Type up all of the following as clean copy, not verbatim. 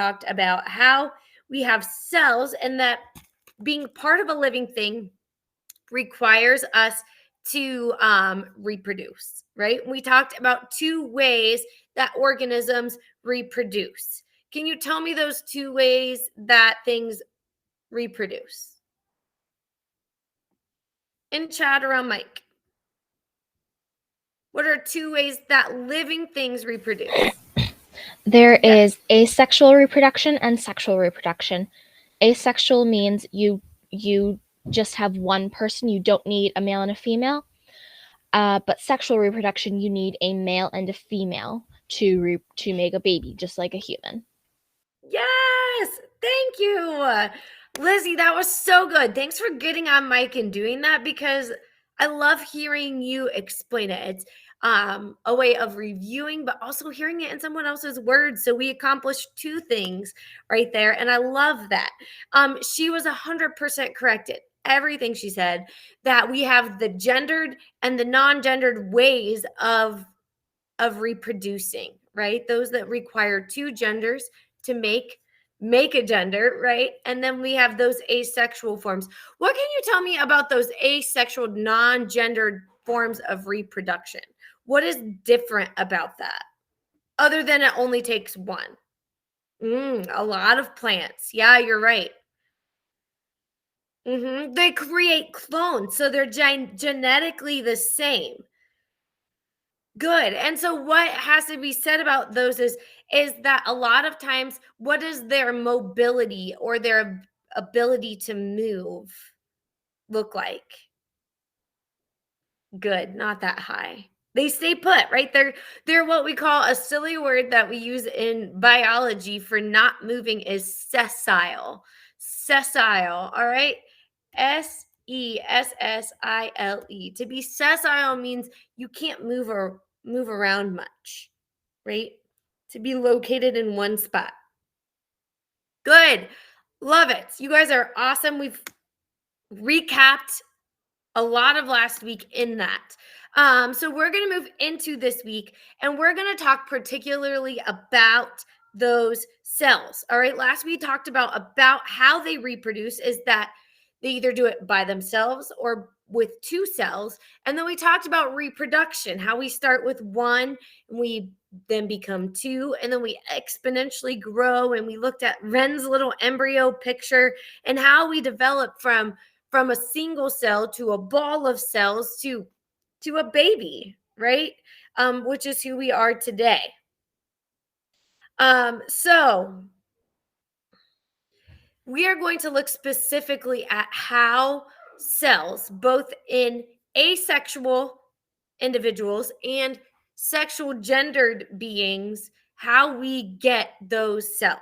talked about how we have cells and that being part of a living thing requires us to reproduce, right? We talked about 2 ways that organisms reproduce. Can you tell me those 2 ways that things reproduce? In chat around Mike. What are 2 ways that living things reproduce? There is asexual reproduction and sexual reproduction. Asexual means you just have one person. You don't need a male and a female. But sexual reproduction, you need a male and a female to make a baby, just like a human. Yes, thank you. Lizzie, that was so good. Thanks for getting on mic and doing that, because I love hearing you explain it. It's a way of reviewing, but also hearing it in someone else's words. So we accomplished 2 things right there. And I love that. She was 100% correct. Everything she said, that we have the gendered and the non-gendered ways of reproducing, right? Those that require 2 genders to make a gender, right? And then we have those asexual forms. What can you tell me about those asexual non-gendered forms of reproduction? What is different about that, other than it only takes one? A lot of plants. Yeah, you're right. They create clones, so they're genetically the same. Good. And so what has to be said about those is that a lot of times, what is their mobility or their ability to move look like? Good, not that high. They stay put, right? They're what we call, a silly word that we use in biology for not moving is sessile. Sessile, all right? Sessile. To be sessile means you can't move around much, right? To be located in one spot. Good. Love it. You guys are awesome. We've recapped a lot of last week in that. So we're going to move into this week, and we're going to talk particularly about those cells. All right. Last we talked about how they reproduce, is that they either do it by themselves or with 2 cells. And then we talked about reproduction, how we start with 1 and we then become 2, and then we exponentially grow. And we looked at Wren's little embryo picture and how we develop from a single cell to a ball of cells to a baby, right? Which is who we are today. So we are going to look specifically at how cells, both in asexual individuals and sexual gendered beings, how we get those cells.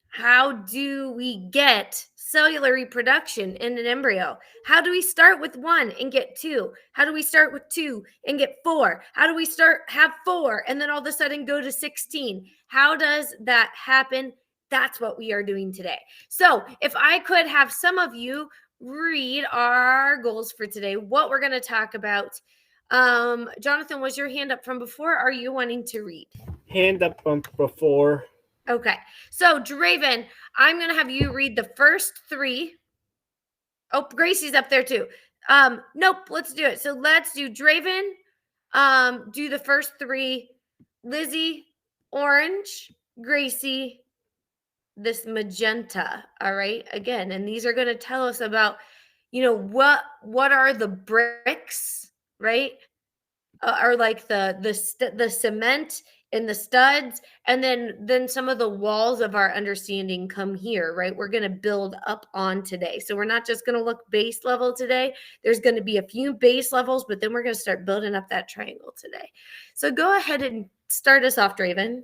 How do we get cellular reproduction in an embryo? How do we start with 1 and get 2? How do we start with 2 and get 4? How do we have 4 and then all of a sudden go to 16? How does that happen? That's what we are doing today. So if I could have some of you read our goals for today, what we're going to talk about. Jonathan, was your hand up from before? Are you wanting to read? Hand up from before. Okay. So, Draven, I'm going to have you read the first 3. Oh, Gracie's up there too. Nope, let's do it. So, let's do Draven, do the first 3. Lizzie, orange, Gracie, this magenta. All right. Again, and these are going to tell us about, what are the bricks, right? Are like the cement and the studs, and then some of the walls of our understanding come here, right? We're going to build up on today. So we're not just going to look base level today. There's going to be a few base levels, but then we're going to start building up that triangle today. So go ahead and start us off, Draven.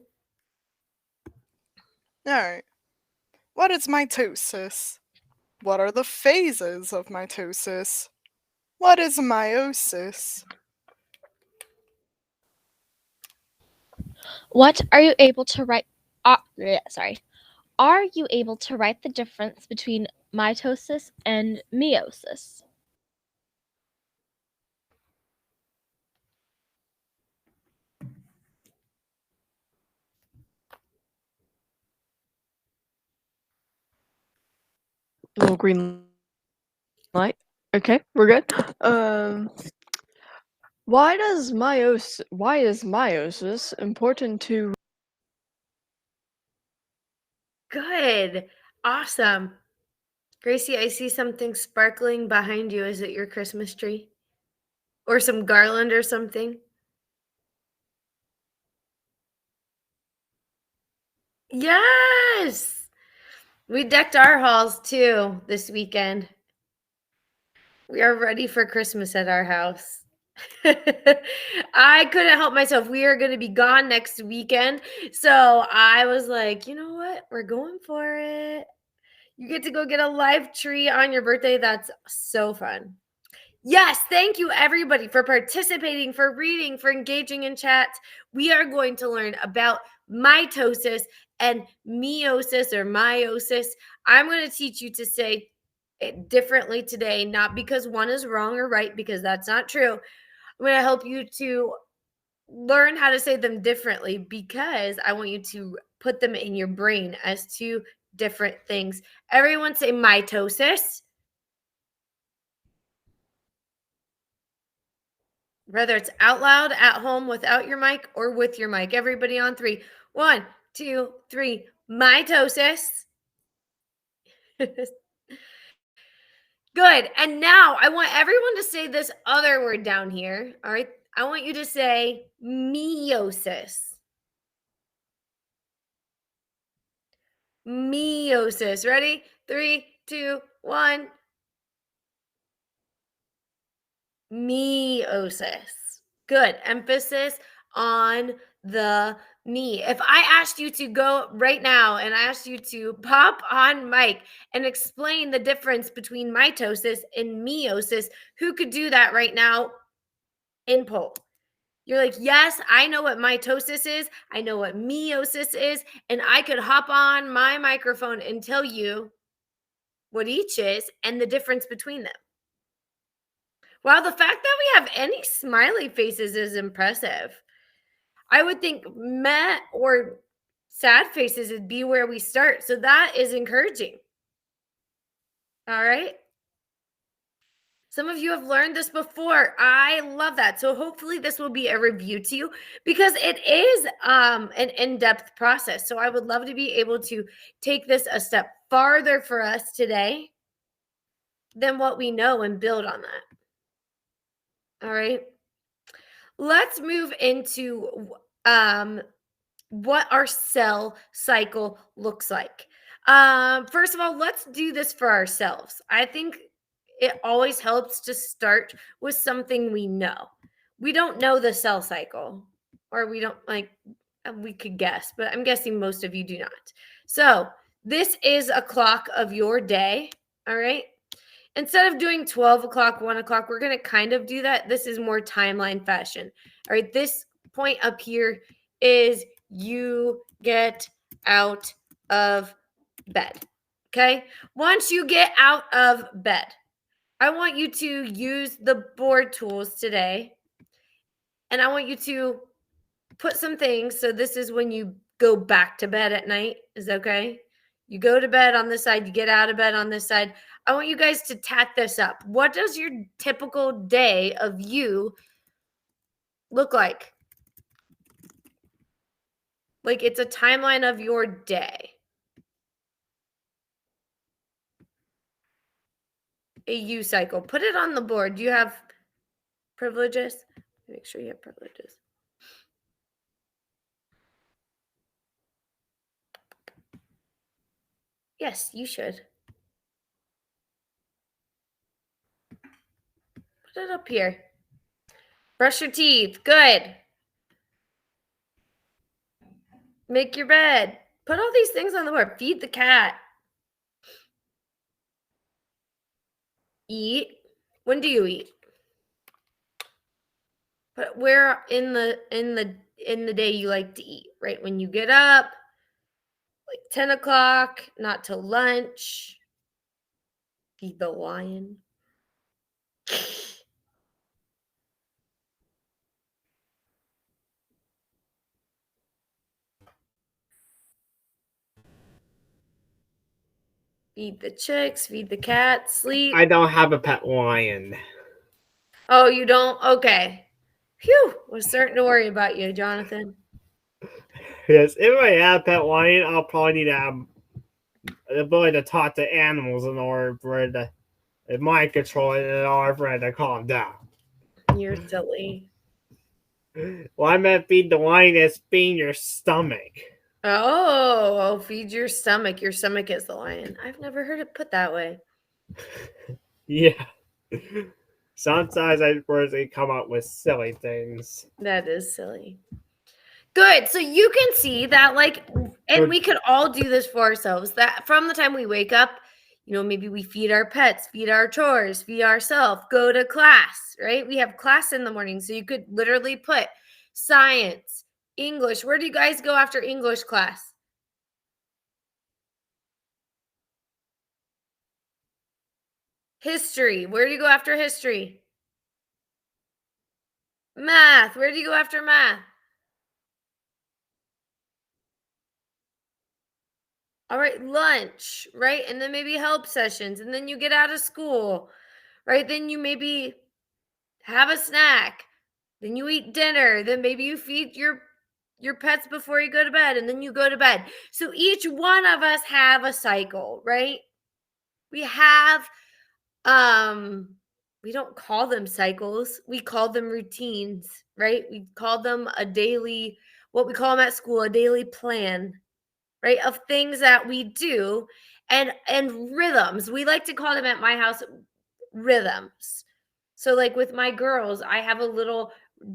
All right. What is mitosis? What are the phases of mitosis? What is meiosis? What are you able to write? Are you able to write the difference between mitosis and meiosis? Little green light. Okay, we're good. Why is meiosis important to? Good. Awesome. Gracie, I see something sparkling behind you. Is it your Christmas tree? Or some garland or something? Yes! We decked our halls too this weekend. We are ready for Christmas at our house. I couldn't help myself. We are going to be gone next weekend. So I was like, you know what? We're going for it. You get to go get a live tree on your birthday. That's so fun. Yes, thank you everybody for participating, for reading, for engaging in chat. We are going to learn about mitosis and meiosis or meiosis. I'm going to teach you to say it differently today, not because one is wrong or right, because that's not true. I'm going to help you to learn how to say them differently because I want you to put them in your brain as two different things. Everyone say mitosis. Whether it's out loud, at home, without your mic, or with your mic. Everybody on three. 1, 2, 3. Mitosis. Good. And now I want everyone to say this other word down here. All right. I want you to say meiosis. Meiosis. Ready? 3, 2, 1. Meiosis. Good. Emphasis on the me. If I asked you to go right now and I asked you to pop on mic and explain the difference between mitosis and meiosis, who could do that right now in poll? You're like, yes, I know what mitosis is. I know what meiosis is. And I could hop on my microphone and tell you what each is and the difference between them. Wow, the fact that we have any smiley faces is impressive. I would think meh or sad faces would be where we start. So that is encouraging. All right. Some of you have learned this before. I love that. So hopefully this will be a review to you because it is an in-depth process. So I would love to be able to take this a step farther for us today than what we know and build on that. All right. Let's move into what our cell cycle looks like. First of all, let's do this for ourselves. I think it always helps to start with something we know. We don't know the cell cycle, or we don't we could guess, but I'm guessing most of you do not. So, this is a clock of your day. All right. Instead of doing 12 o'clock, 1 o'clock, we're going to kind of do that. This is more timeline fashion. All right. This point up here is you get out of bed. Okay. Once you get out of bed, I want you to use the board tools today. And I want you to put some things. So this is when you go back to bed at night. Is that okay? You go to bed on this side, you get out of bed on this side. I want you guys to tat this up. What does your typical day of you look like? Like it's a timeline of your day. A U cycle. Put it on the board. Do you have privileges? Make sure you have privileges. Yes, you should. Put it up here. Brush your teeth. Good. Make your bed. Put all these things on the board. Feed the cat. Eat. When do you eat? But where in the day you like to eat? Right when you get up, like 10 o'clock, not till lunch. Feed the lion. Feed the chicks, feed the cats, sleep. I don't have a pet lion. Oh, you don't? Okay. Phew. Was starting to worry about you, Jonathan. Yes, if I have a pet lion, I'll probably need to have the ability to talk to animals in order for it to mind control it in order for it to calm down. You're silly. Well, I meant feed the lion as feeding your stomach. Oh, feed your stomach. Your stomach is the lion. I've never heard it put that way. Yeah. Sometimes I personally come up with silly things. That is silly. Good. So you can see that, like, and we could all do this for ourselves. That from the time we wake up, maybe we feed our pets, feed our chores, feed ourselves, go to class, right? We have class in the morning. So you could literally put science, English. Where do you guys go after English class? History. Where do you go after history? Math. Where do you go after math? All right, lunch, right? And then maybe help sessions. And then you get out of school, right? Then you maybe have a snack. Then you eat dinner. Then maybe you feed your pets before you go to bed, and then you go to bed. So each one of us have a cycle, right? We have we don't call them cycles. We call them routines, right? We call them what we call them at school, a daily plan, right, of things that we do, and rhythms. We like to call them at my house rhythms. So like with my girls, I have a little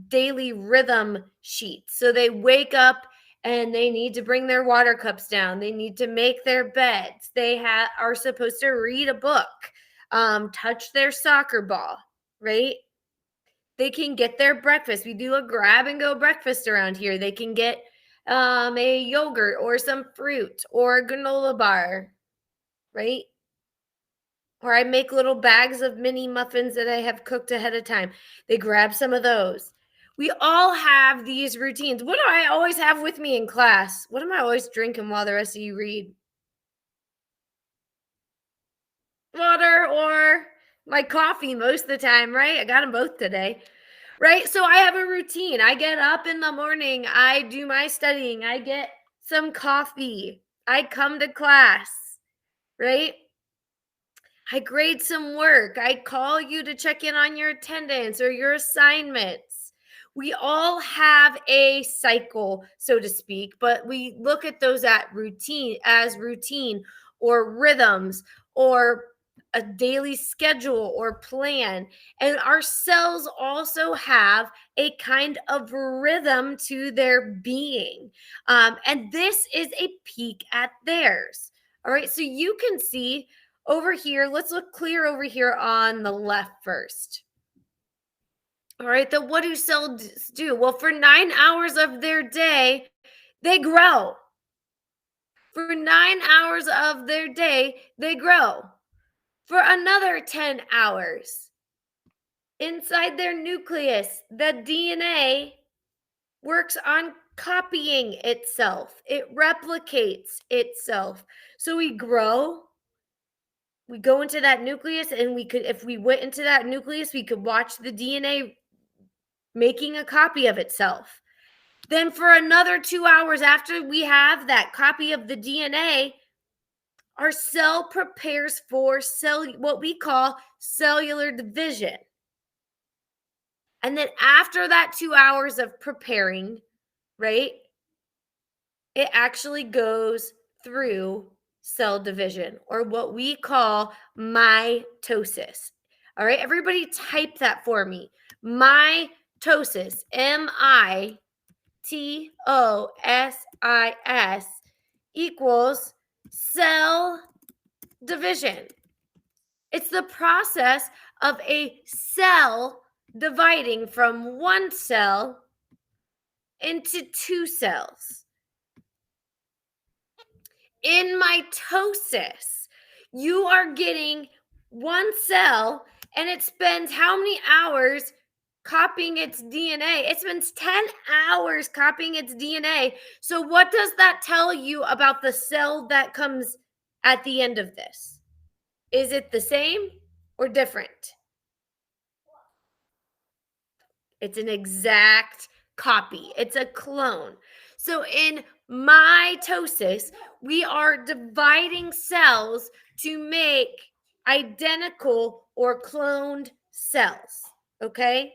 daily rhythm sheet. So they wake up and they need to bring their water cups down. They need to make their beds. They are supposed to read a book, touch their soccer ball, right? They can get their breakfast. We do a grab and go breakfast around here. They can get a yogurt or some fruit or a granola bar, right? Or I make little bags of mini muffins that I have cooked ahead of time. They grab some of those. We all have these routines. What do I always have with me in class? What am I always drinking while the rest of you read? Water or my coffee most of the time, right? I got them both today. Right? So I have a routine. I get up in the morning, I do my studying, I get some coffee, I come to class, right? I grade some work, I call you to check in on your attendance or your assignments. We all have a cycle, so to speak, but we look at those as routine or rhythms or a daily schedule or plan. And our cells also have a kind of rhythm to their being. And this is a peek at theirs. All right. So you can see over here, let's look clear over here on the left first. All right. Then what do cells do? Well, for 9 hours of their day, they grow. For 9 hours of their day, they grow. For another 10 hours. Inside their nucleus, the DNA works on copying itself. It replicates itself. So we grow, we go into that nucleus, and if we went into that nucleus, we could watch the DNA making a copy of itself. Then for another 2 hours after we have that copy of the DNA, our cell prepares for what we call cellular division. And then after that 2 hours of preparing, right, it actually goes through cell division, or what we call mitosis. All right, everybody type that for me. Mitosis, MITOSIS, equals cell division. It's the process of a cell dividing from one cell into two cells. In mitosis, you are getting one cell, and it spends how many hours copying its DNA? It spends 10 hours copying its DNA. So what does that tell you about the cell that comes at the end of this? Is it the same or different? It's an exact copy. It's a clone. So in mitosis, we are dividing cells to make identical or cloned cells. Okay?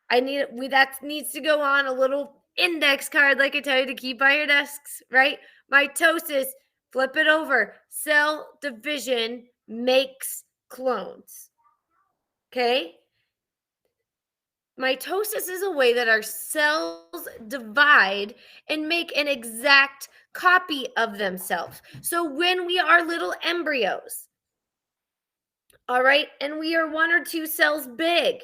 That needs to go on a little index card, like I tell you, to keep by your desks, right? Mitosis, flip it over. Cell division makes clones. Okay? Mitosis is a way that our cells divide and make an exact copy of themselves. So when we are little embryos, all right, and we are 1 or 2 cells big,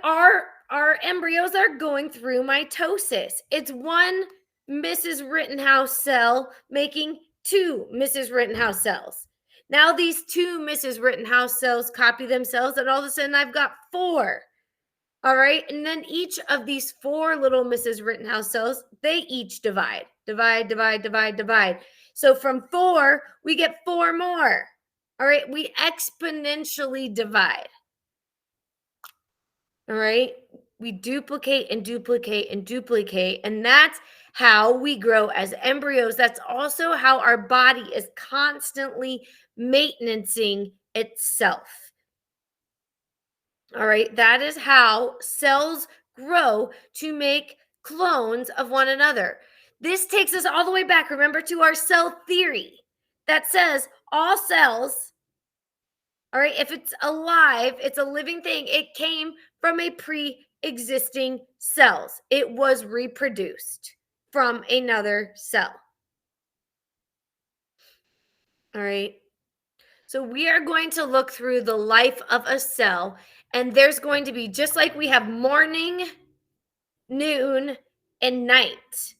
our embryos are going through mitosis. It's one Mrs. Rittenhouse cell making 2 Mrs. Rittenhouse cells. Now these 2 Mrs. Rittenhouse cells copy themselves, and all of a sudden I've got 4. All right. And then each of these 4 little Mrs. Rittenhouse cells, they each divide. So from 4, we get 4 more. All right. We exponentially divide. All right. We duplicate and duplicate and duplicate. And that's how we grow as embryos. That's also how our body is constantly maintaining itself. All right, that is how cells grow to make clones of one another. This takes us all the way back, remember, to our cell theory that says all cells, all right, if it's alive, it's a living thing, it came from a pre-existing cells. It was reproduced from another cell. All right. So we are going to look through the life of a cell, and there's going to be, just like we have morning, noon, and night,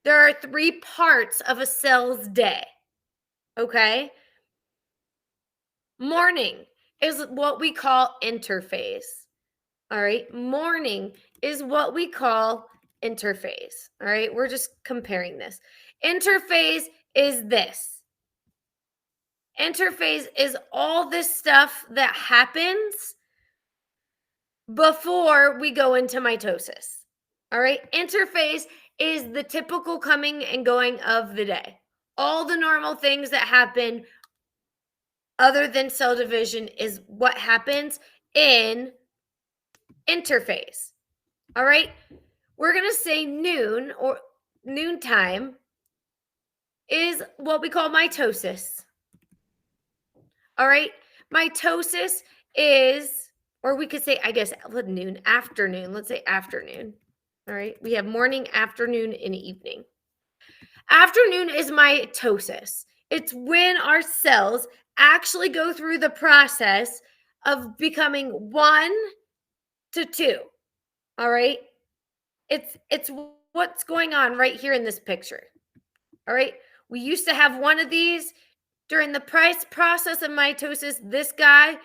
there are 3 parts of a cell's day. Okay? Morning is what we call interphase. All right? Morning is what we call interphase. All right? We're just comparing this. Interphase is this. Interphase is all this stuff that happens before we go into mitosis. All right. Interphase is the typical coming and going of the day. All the normal things that happen other than cell division is what happens in interphase. All right. We're going to say noon or noontime is what we call mitosis. All right. Mitosis is, or we could say, I guess, noon, afternoon. Let's say afternoon. All right. We have morning, afternoon, and evening. Afternoon is mitosis. It's when our cells actually go through the process of becoming 1 to 2. All right. It's what's going on right here in this picture. All right. We used to have one of these. During the process of mitosis, this guy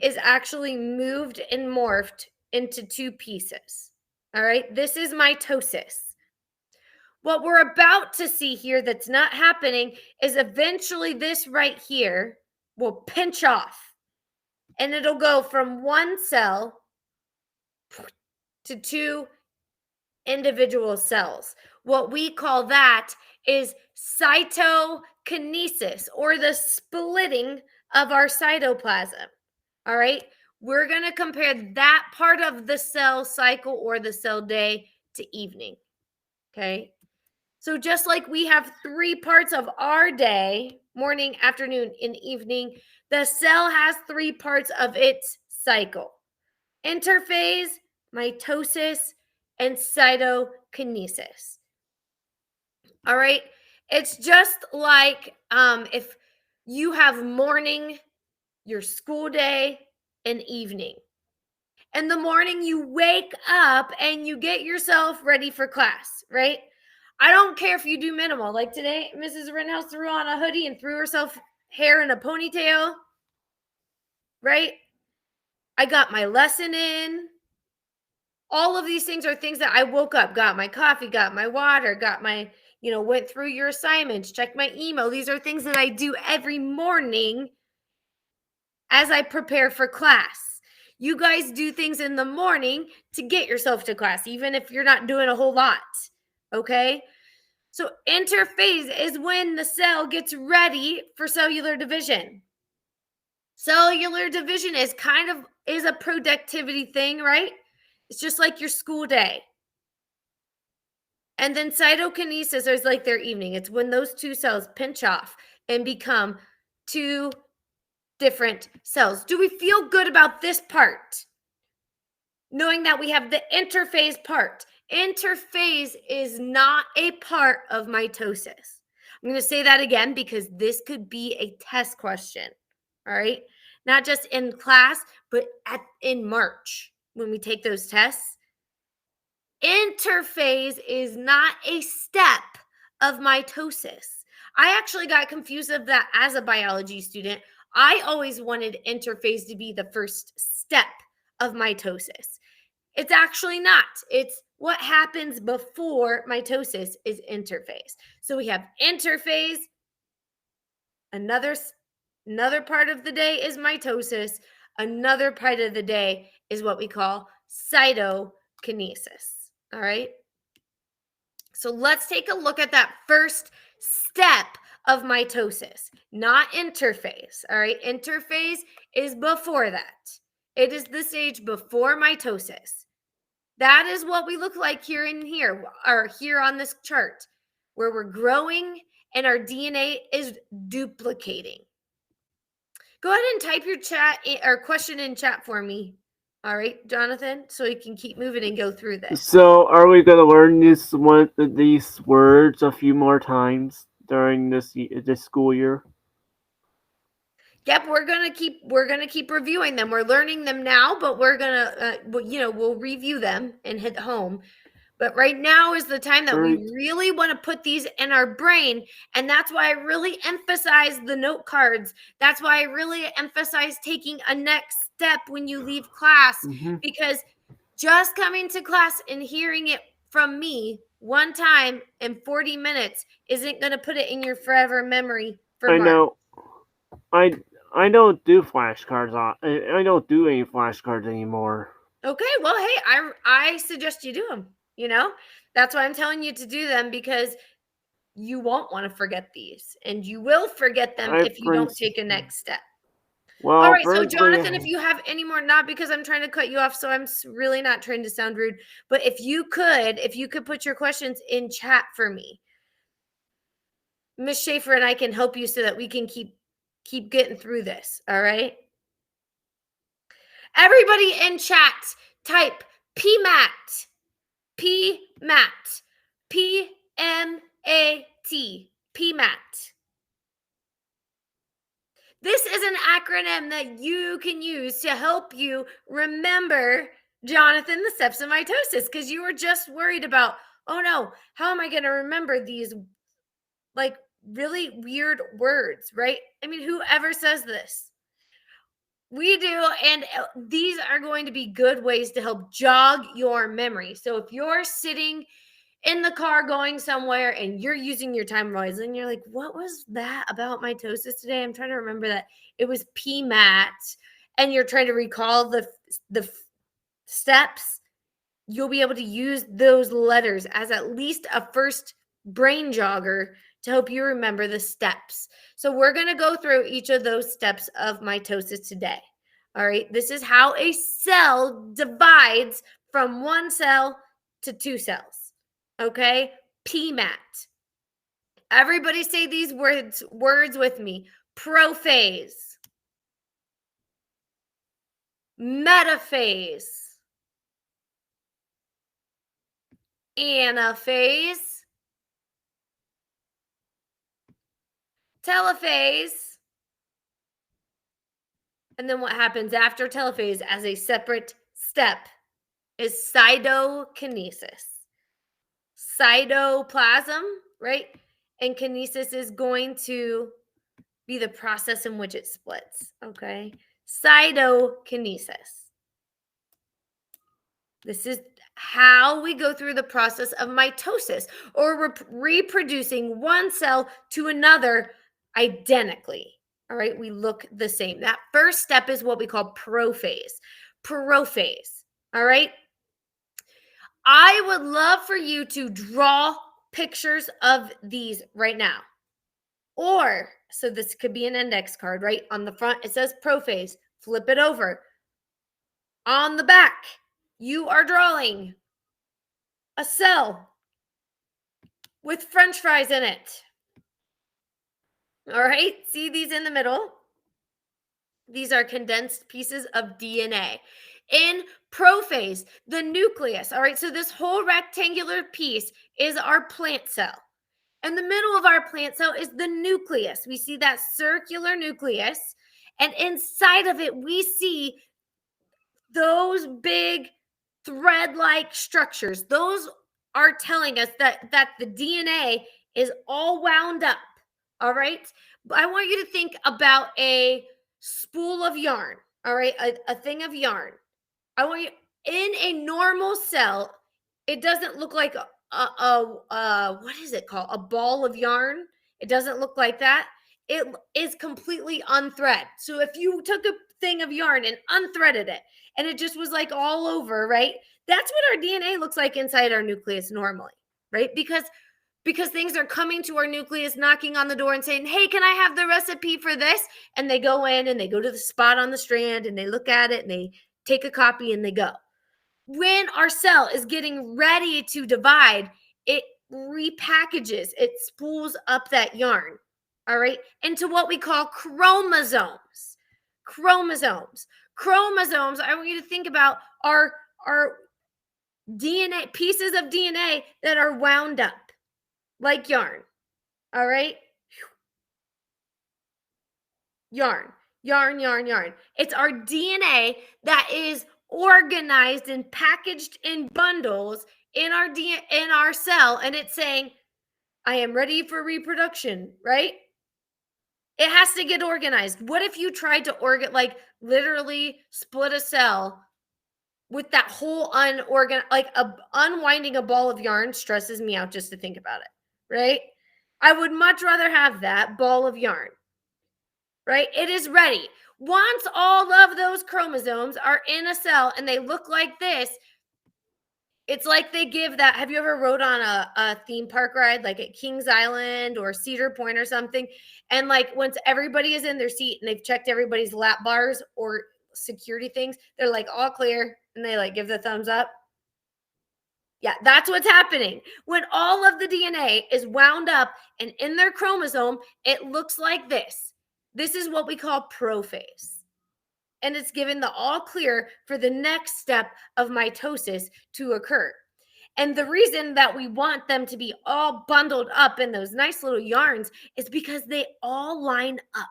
is actually moved and morphed into 2 pieces. All right, this is mitosis. What we're about to see here that's not happening is eventually this right here will pinch off, and it'll go from 1 cell to 2 individual cells. What we call that is cytokinesis, or the splitting of our cytoplasm. All right. We're going to compare that part of the cell cycle or the cell day to evening. Okay. So just like we have 3 parts of our day, morning, afternoon, and evening, the cell has 3 parts of its cycle: interphase, mitosis, and cytokinesis. All right. It's just like if you have morning, your school day, and evening. In the morning, you wake up and you get yourself ready for class, right? I don't care if you do minimal. Like today, Mrs. Rittenhouse threw on a hoodie and threw herself hair in a ponytail, right? I got my lesson in. All of these things are things that I woke up, got my coffee, got my water, got my, went through your assignments, checked my email. These are things that I do every morning as I prepare for class. You guys do things in the morning to get yourself to class, even if you're not doing a whole lot, okay? So interphase is when the cell gets ready for cellular division. Cellular division is a productivity thing, right? It's just like your school day. And then cytokinesis is like their evening. It's when those two cells pinch off and become two different cells. Do we feel good about this part? Knowing that we have the interphase part. Interphase is not a part of mitosis. I'm going to say that again because this could be a test question. All right? Not just in class, but in March when we take those tests. Interphase is not a step of mitosis. I actually got confused of that as a biology student. I always wanted interphase to be the first step of mitosis. It's actually not. It's what happens before mitosis is interphase. So we have interphase. Another part of the day is mitosis. Another part of the day is what we call cytokinesis. All right. So let's take a look at that first step of mitosis, not interphase. All right. Interphase is before that. It is the stage before mitosis. That is what we look like here on this chart, where we're growing and our DNA is duplicating. Go ahead and type your chat or question in chat for me. All right, Jonathan, so we can keep moving and go through this. So, are we going to learn these words a few more times during this school year? Yep, we're gonna keep reviewing them. We're learning them now, but we're gonna we'll review them and hit home. But right now is the time that we really want to put these in our brain. And that's why I really emphasize the note cards. That's why I really emphasize taking a next step when you leave class. Because just coming to class and hearing it from me one time in 40 minutes isn't going to put it in your forever memory for Mark. know. I don't do flashcards. I don't do any flashcards anymore. Okay, well, hey, I suggest you do them. That's why I'm telling you to do them, because you won't want to forget these, and you will forget them if you don't take a next step. Well, all right, so Jonathan, if you have any more, not because I'm trying to cut you off, so I'm really not trying to sound rude, but if you could put your questions in chat for me, Miss Schaefer and I can help you so that we can keep getting through this. All right, everybody in chat, type PMAT. PMAT. P-M-A-T. PMAT. This is an acronym that you can use to help you remember, Jonathan, the steps of mitosis, because you were just worried about, oh no, how am I going to remember these like really weird words, right? I mean, whoever says this? We do, and these are going to be good ways to help jog your memory. So if you're sitting in the car going somewhere and you're using your time wisely and you're like, what was that about mitosis today? I'm trying to remember that. It was PMAT, and you're trying to recall the steps. You'll be able to use those letters as at least a first brain jogger to help you remember the steps. So we're going to go through each of those steps of mitosis today. All right. This is how a cell divides from one cell to two cells. Okay. PMAT. Everybody say these words with me. Prophase. Metaphase. Anaphase. Telophase. And then what happens after telophase as a separate step is cytokinesis. Cytoplasm, right? And kinesis is going to be the process in which it splits, okay? Cytokinesis. This is how we go through the process of mitosis, or reproducing one cell to another identically. All right, we look the same. That first step is what we call prophase. Prophase. All right. I would love for you to draw pictures of these right now. Or, so this could be an index card, right? On the front, it says prophase. Flip it over. On the back, you are drawing a cell with French fries in it. All right, see these in the middle? These are condensed pieces of DNA. In prophase, the nucleus, all right, so this whole rectangular piece is our plant cell. In the middle of our plant cell is the nucleus. We see that circular nucleus, and inside of it, we see those big thread-like structures. Those are telling us that the DNA is all wound up, all right? I want you to think about a spool of yarn, all right? A thing of yarn. I want you, in a normal cell, it doesn't look like what is it called? A ball of yarn. It doesn't look like that. It is completely unthread. So if you took a thing of yarn and unthreaded it, and it just was like all over, right? That's what our DNA looks like inside our nucleus normally, right? Because things are coming to our nucleus, knocking on the door and saying, hey, can I have the recipe for this? And they go in and they go to the spot on the strand and they look at it and they take a copy and they go. When our cell is getting ready to divide, it repackages, it spools up that yarn, all right, into what we call chromosomes. Chromosomes. Chromosomes, I want you to think about our DNA, pieces of DNA that are wound up like yarn, all right? Yarn. It's our DNA that is organized and packaged in bundles in our cell, and it's saying, I am ready for reproduction, right? It has to get organized. What if you tried to literally split a cell with that whole unwinding a ball of yarn stresses me out just to think about it, right? I would much rather have that ball of yarn, right? It is ready. Once all of those chromosomes are in a cell and they look like this, it's like they give that. Have you ever rode on a theme park ride, like at Kings Island or Cedar Point or something? And like once everybody is in their seat and they've checked everybody's lap bars or security things, they're like all clear and they like give the thumbs up. Yeah, that's what's happening. When all of the DNA is wound up and in their chromosome, it looks like this. This is what we call prophase. And it's given the all clear for the next step of mitosis to occur. And the reason that we want them to be all bundled up in those nice little yarns is because they all line up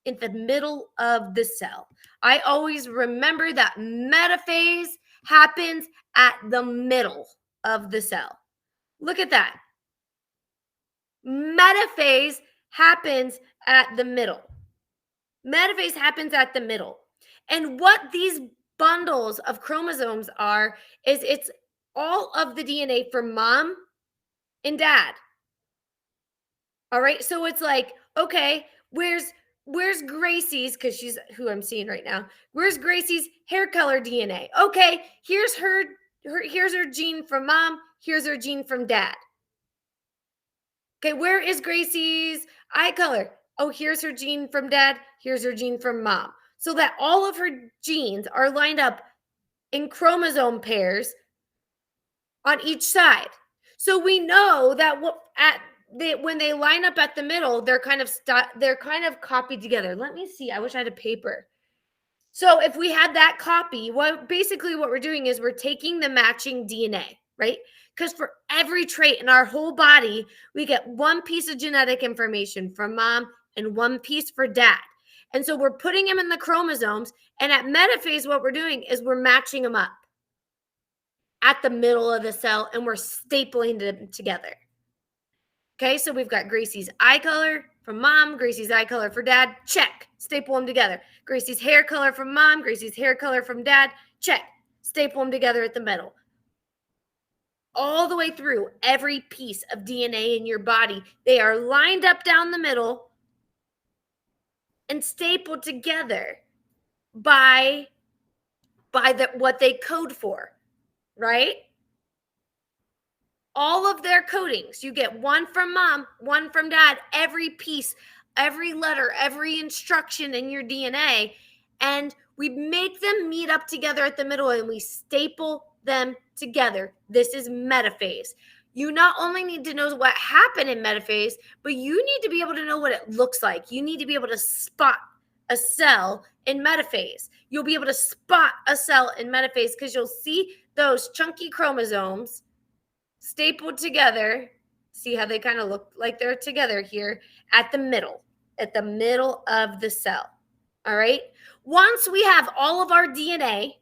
in the middle of the cell. I always remember that metaphase happens at the middle of the cell. Look at that. Metaphase happens at the middle. Metaphase happens at the middle. And what these bundles of chromosomes are is it's all of the DNA from mom and dad. All right. So it's like, okay, where's Gracie's, because she's who I'm seeing right now. Where's Gracie's hair color DNA? Okay, here's her gene from mom. Here's her gene from dad. Okay, where is Gracie's eye color? Oh, here's her gene from dad. Here's her gene from mom. So that all of her genes are lined up in chromosome pairs on each side. So we know that when they line up at the middle, they're kind of copied together. Let me see. I wish I had a paper. So if we had that copy, what we're doing is we're taking the matching DNA, right? Because for every trait in our whole body, we get one piece of genetic information from mom and one piece for dad. And so we're putting them in the chromosomes, and at metaphase, what we're doing is we're matching them up at the middle of the cell, and we're stapling them together. Okay, so we've got Gracie's eye color from mom, Gracie's eye color for dad, check, staple them together. Gracie's hair color from mom, Gracie's hair color from dad, check, staple them together at the middle. all the way through every piece of DNA in your body. They are lined up down the middle and stapled together by what they code for, right? All of their codings. You get one from mom, one from dad, every piece, every letter, every instruction in your DNA. And we make them meet up together at the middle and we staple them together. This is metaphase. You not only need to know what happened in metaphase, but you need to be able to know what it looks like. You need to be able to spot a cell in metaphase. You'll be able to spot a cell in metaphase because you'll see those chunky chromosomes stapled together. See how they kind of look like they're together here at the middle of the cell. All right. Once we have all of our DNA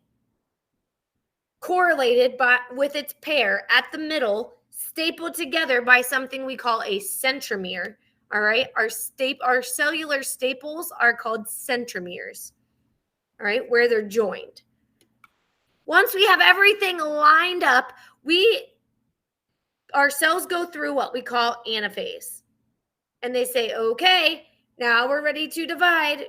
correlated with its pair at the middle, stapled together by something we call a centromere. All right. Our cellular staples are called centromeres. All right, where they're joined. Once we have everything lined up, our cells go through what we call anaphase. And they say, okay, now we're ready to divide.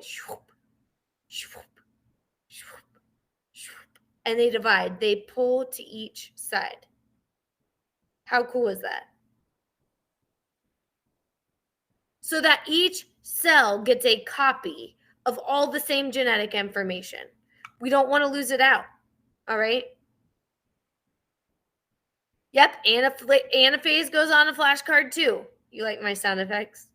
And they divide. They pull to each side. How cool is that? So that each cell gets a copy of all the same genetic information. We don't want to lose it out. All right? Yep, anaphase goes on a flashcard too. You like my sound effects?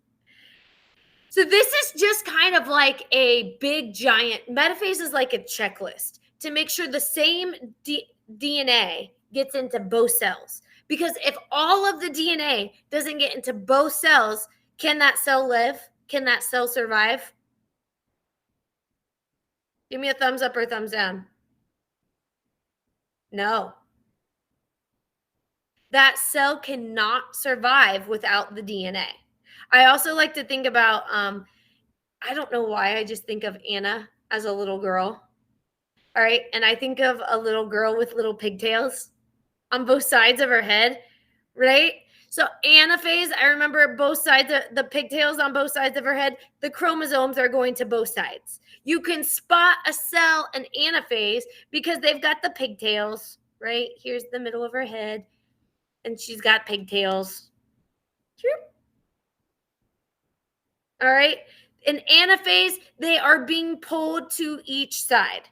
So this is just kind of like a big giant, metaphase is like a checklist to make sure the same DNA gets into both cells. Because if all of the DNA doesn't get into both cells, can that cell live? Can that cell survive? Give me a thumbs up or thumbs down. No. That cell cannot survive without the DNA. I also like to think about, I don't know why, I just think of Anna as a little girl. All right. And I think of a little girl with little pigtails on both sides of her head, right? So anaphase, I remember both sides of the pigtails on both sides of her head. The chromosomes are going to both sides. You can spot a cell in anaphase because they've got the pigtails, right? Here's the middle of her head. And she's got pigtails. All right. In anaphase, they are being pulled to each side.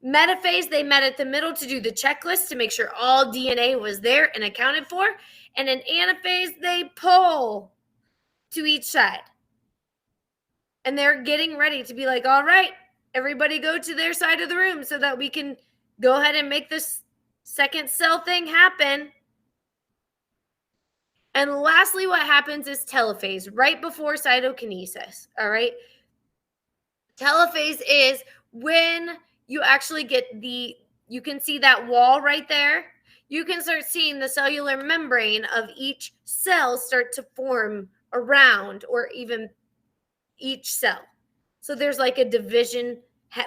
Metaphase, they met at the middle to do the checklist to make sure all DNA was there and accounted for. And in anaphase, they pull to each side. And they're getting ready to be like, all right, everybody go to their side of the room so that we can go ahead and make this second cell thing happen. And lastly, what happens is telophase, right before cytokinesis, all right? Telophase is when you actually get you can see that wall right there. You can start seeing the cellular membrane of each cell start to form around or even each cell. So there's like a division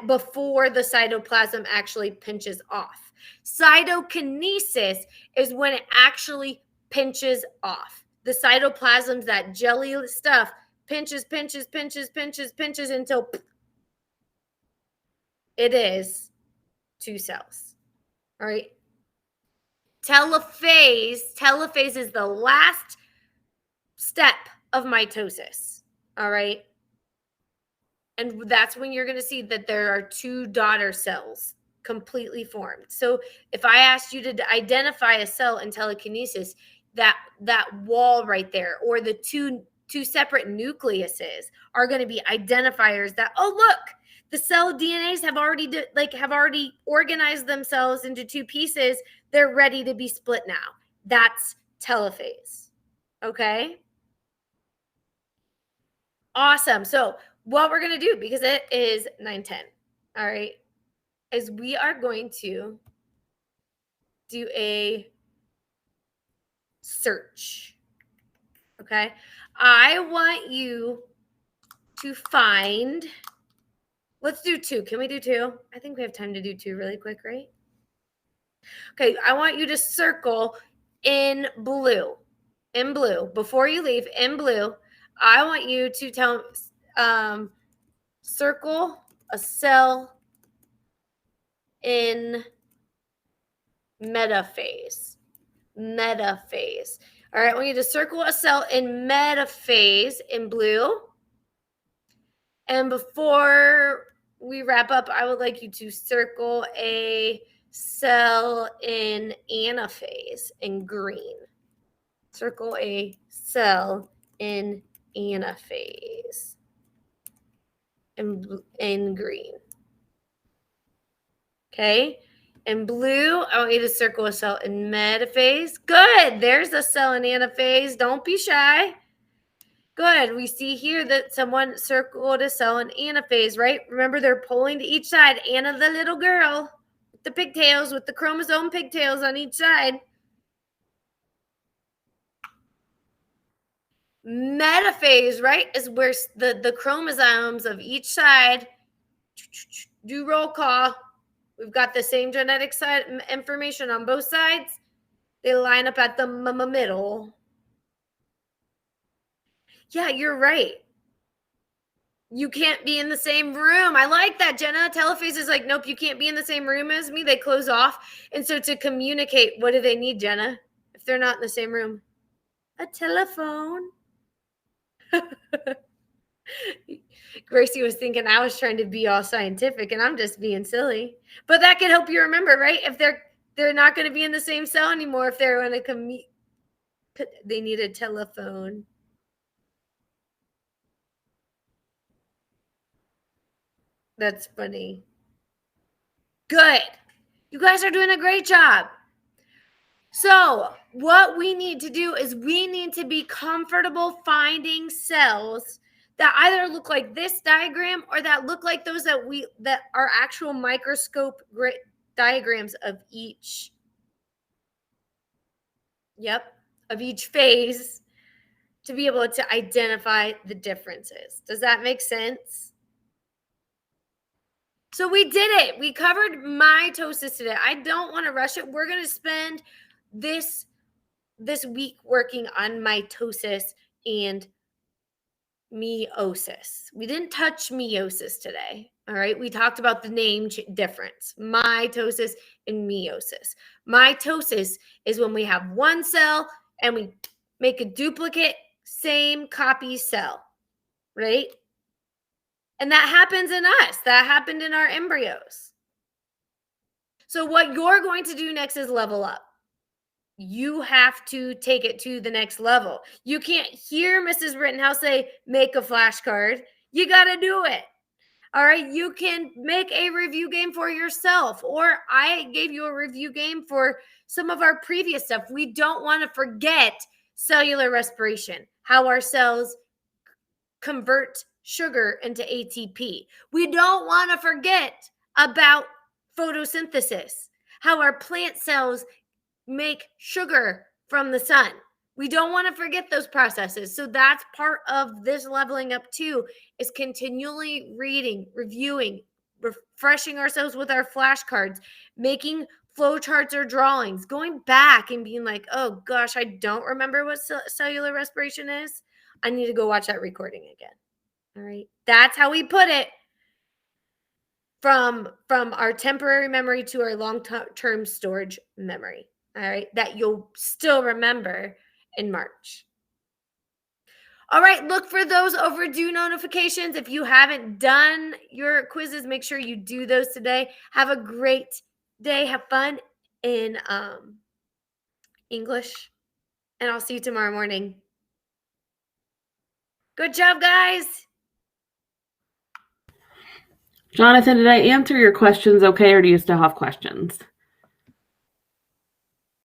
before the cytoplasm actually pinches off. Cytokinesis is when it actually pinches off. The cytoplasm's that jelly stuff pinches until it is 2 cells. All right. Telophase is the last step of mitosis. All right. And that's when you're going to see that there are 2 daughter cells completely formed. So if I asked you to identify a cell in telekinesis, that wall right there, or the two separate nucleuses are going to be identifiers that, oh, look, the cell DNAs have already organized themselves into 2 pieces. They're ready to be split now. That's telophase. Okay. Awesome. So what we're going to do, because it is 9:10, all right, is we are going to do a search. Okay. I want you to find, let's do 2. Can we do 2? I think we have time to do 2 really quick, right? Okay, I want you to circle in blue. In blue. Before you leave, in blue, I want you to circle a cell in metaphase. Metaphase. All right, I want you to circle a cell in metaphase in blue. And before we wrap up, I would like you to circle a cell in anaphase in green. Circle a cell in anaphase in green. Okay? In blue, I want you to circle a cell in metaphase. Good. There's a cell in anaphase. Don't be shy. Good. We see here that someone circled a cell in anaphase, right? Remember, they're pulling to each side. Anna, the little girl with the pigtails, with the chromosome pigtails on each side. Metaphase, right, is where the chromosomes of each side do roll call. We've got the same genetic side information on both sides. They line up at the middle. Yeah, you're right. You can't be in the same room. I like that, Jenna. Telephase is like, nope, you can't be in the same room as me. They close off. And so to communicate, what do they need, Jenna, if they're not in the same room? A telephone. Gracie was thinking I was trying to be all scientific, and I'm just being silly. But that can help you remember, right? If they're not going to be in the same cell anymore, if they're going to they need a telephone. That's funny. Good. You guys are doing a great job. So what we need to do is we need to be comfortable finding cells that either look like this diagram or that look like those that are actual microscope diagrams of each. Yep, of each phase, to be able to identify the differences. Does that make sense? So we did it. We covered mitosis today. I don't want to rush it. We're going to spend this week working on mitosis and meiosis. We didn't touch meiosis today. All right. We talked about the name difference, mitosis and meiosis. Mitosis is when we have one cell and we make a duplicate, same copy cell, right? And that happens in us. That happened in our embryos. So what you're going to do next is level up. You have to take it to the next level. You can't hear Mrs. Rittenhouse say, make a flashcard. You got to do it. All right. You can make a review game for yourself, or I gave you a review game for some of our previous stuff. We don't want to forget cellular respiration, how our cells convert sugar into ATP. We don't want to forget about photosynthesis, how our plant cells make sugar from the sun. We don't want to forget those processes. So that's part of this leveling up too, is continually reading, reviewing, refreshing ourselves with our flashcards, making flowcharts or drawings, going back and being like, oh gosh, I don't remember what cellular respiration is. I need to go watch that recording again. All right. That's how we put it from our temporary memory to our long-term storage memory. All right, that you'll still remember in March. All right, look for those overdue notifications. If you haven't done your quizzes, make sure you do those today. Have a great day. Have fun in English, and I'll see you tomorrow morning. Good job, guys. Jonathan, did I answer your questions okay, or do you still have questions?